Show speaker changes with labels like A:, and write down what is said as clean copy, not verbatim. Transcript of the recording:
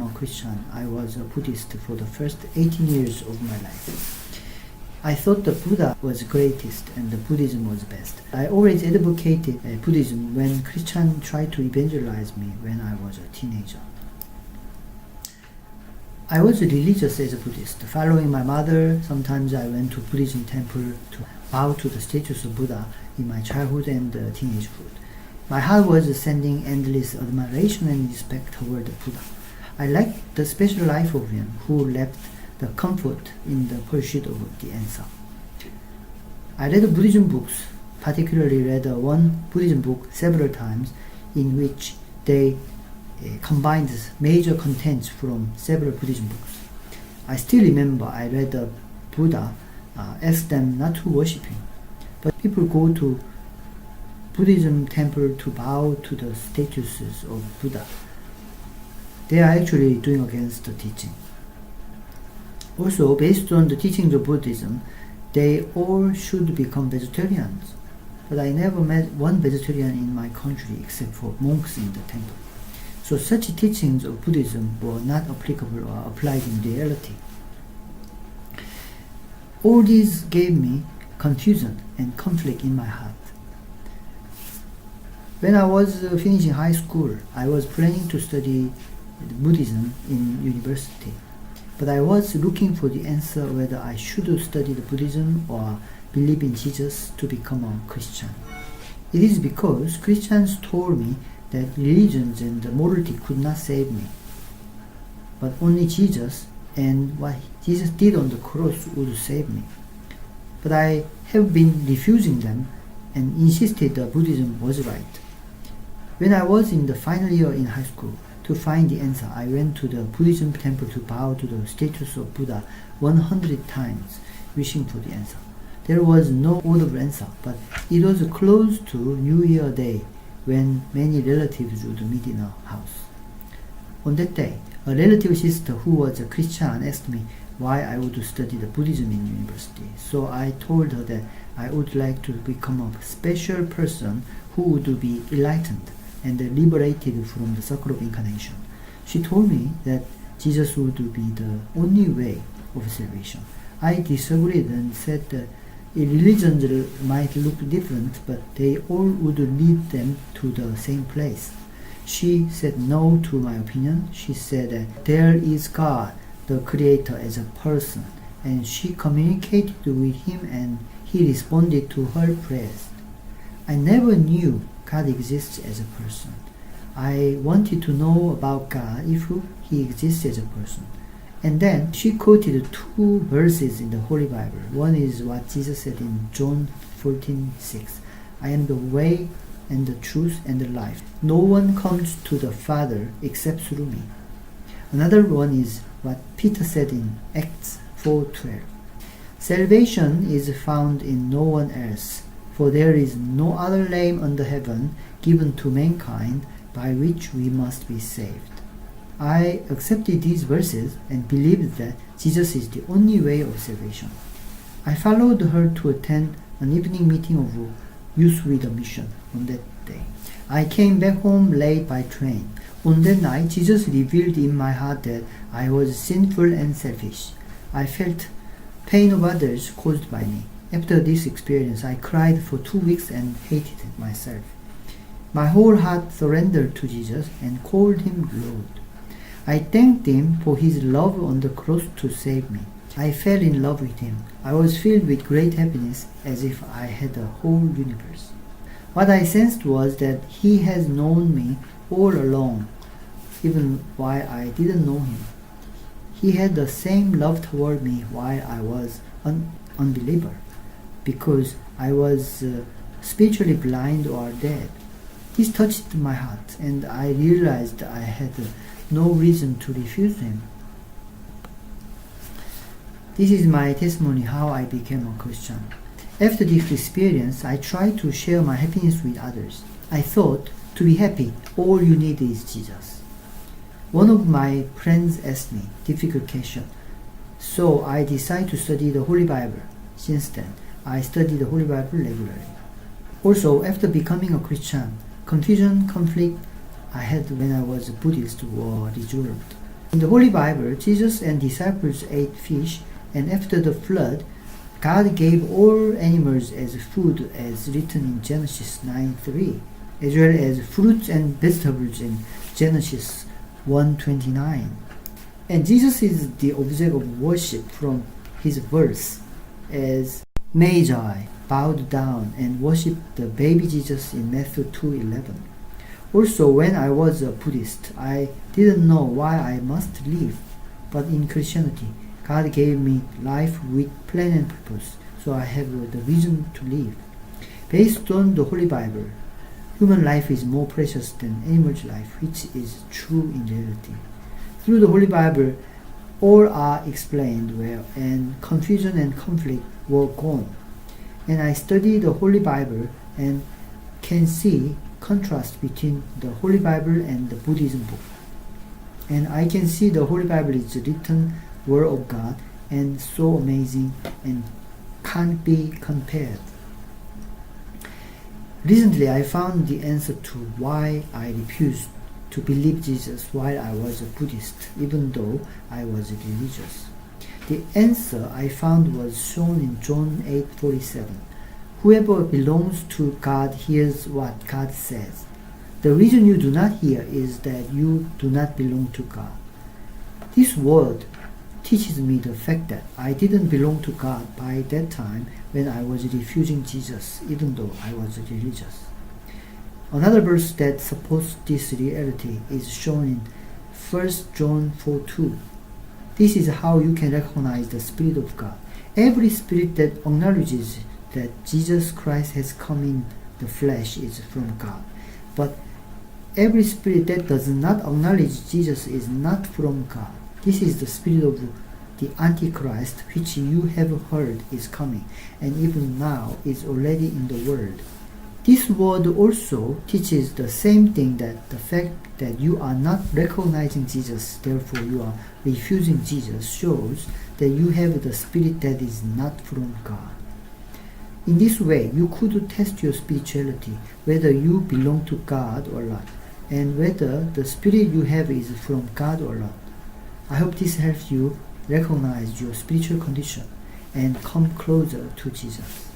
A: a Christian, I was a Buddhist for the first 18 years of my life. I thought the Buddha was greatest and the Buddhism was best. I always advocated Buddhism when Christians tried to evangelize me when I was a teenager. I was religious as a Buddhist. Following my mother, sometimes I went to Buddhism temple to bow to the statues of Buddha in my childhood and teenagehood. My heart was sending endless admiration and respect toward the Buddha. I liked the special life of him who left the comfort in the pursuit of the answer. I read Buddhism books, particularly read one Buddhism book several times in which they combined major contents from several Buddhism books. I still remember I read the Buddha asked them not to worship him, but people go to Buddhism temple to bow to the statues of Buddha. They are actually doing against the teaching. Also, based on the teachings of Buddhism, they all should become vegetarians. But I never met one vegetarian in my country except for monks in the temple. So such teachings of Buddhism were not applicable or applied in reality. All these gave me confusion and conflict in my heart. When I was finishing high school, I was planning to study Buddhism in university. But I was looking for the answer whether I should study the Buddhism or believe in Jesus to become a Christian. It is because Christians told me that religions and morality could not save me, but only Jesus and what Jesus did on the cross would save me. But I have been refusing them and insisted that Buddhism was right. When I was in the final year in high school, to find the answer, I went to the Buddhism temple to bow to the statues of Buddha 100 times, wishing for the answer. There was no audible answer, but it was close to New Year Day when many relatives would meet in our house. On that day, a relative sister who was a Christian asked me why I would study the Buddhism in university. So I told her that I would like to become a special person who would be enlightened and liberated from the circle of incarnation. She told me that Jesus would be the only way of salvation. I disagreed and said that religions might look different, but they all would lead them to the same place. She said no to my opinion. She said that there is God, the Creator, as a person, and she communicated with him and he responded to her prayers. I never knew God exists as a person. I wanted to know about God if he exists as a person. And then she quoted two verses in the Holy Bible. One is what Jesus said in John 14:6. I am the way and the truth and the life. No one comes to the Father except through me. Another one is what Peter said in Acts 4:12. Salvation is found in no one else, for there is no other name under heaven given to mankind by which we must be saved. I accepted these verses and believed that Jesus is the only way of salvation. I followed her to attend an evening meeting of Youth with a Mission on that day. I came back home late by train. On that night, Jesus revealed in my heart that I was sinful and selfish. I felt pain of others caused by me. After this experience, I cried for 2 weeks and hated myself. My whole heart surrendered to Jesus and called him Lord. I thanked him for his love on the cross to save me. I fell in love with him. I was filled with great happiness as if I had the whole universe. What I sensed was that he has known me all along, even while I didn't know him. He had the same love toward me while I was an unbeliever, because I was spiritually blind or dead. This touched my heart, and I realized I had no reason to refuse him. This is my testimony how I became a Christian. After this experience, I tried to share my happiness with others. I thought, to be happy, all you need is Jesus. One of my friends asked me a difficult question, so I decided to study the Holy Bible. Since then, I study the Holy Bible regularly. Also, after becoming a Christian, confusion, conflict I had when I was a Buddhist were resolved. In the Holy Bible, Jesus and disciples ate fish, and after the flood, God gave all animals as food as written in Genesis 9:3, as well as fruits and vegetables in Genesis 1:29. And Jesus is the object of worship from his birth, as Magi bowed down and worshipped the baby Jesus in Matthew 2:11. Also, when I was a Buddhist, I didn't know why I must live, but in Christianity, God gave me life with plan and purpose, so I have the reason to live. Based on the Holy Bible, human life is more precious than animal's life, which is true in reality. Through the Holy Bible, all are explained well, and confusion and conflict were gone. And I study the Holy Bible and can see contrast between the Holy Bible and the Buddhism book. And I can see the Holy Bible is the written Word of God and so amazing and can't be compared. Recently, I found the answer to why I refused to believe Jesus while I was a Buddhist, even though I was religious. The answer I found was shown in John 8:47. Whoever belongs to God hears what God says. The reason you do not hear is that you do not belong to God. This word teaches me the fact that I didn't belong to God by that time when I was refusing Jesus, even though I was religious. Another verse that supports this reality is shown in 1 John 4:2. This is how you can recognize the Spirit of God. Every spirit that acknowledges that Jesus Christ has come in the flesh is from God. But every spirit that does not acknowledge Jesus is not from God. This is the spirit of the Antichrist, which you have heard is coming, and even now is already in the world. This word also teaches the same thing, that the fact that you are not recognizing Jesus, therefore you are refusing Jesus, shows that you have the spirit that is not from God. In this way, you could test your spirituality, whether you belong to God or not, and whether the spirit you have is from God or not. I hope this helps you recognize your spiritual condition and come closer to Jesus.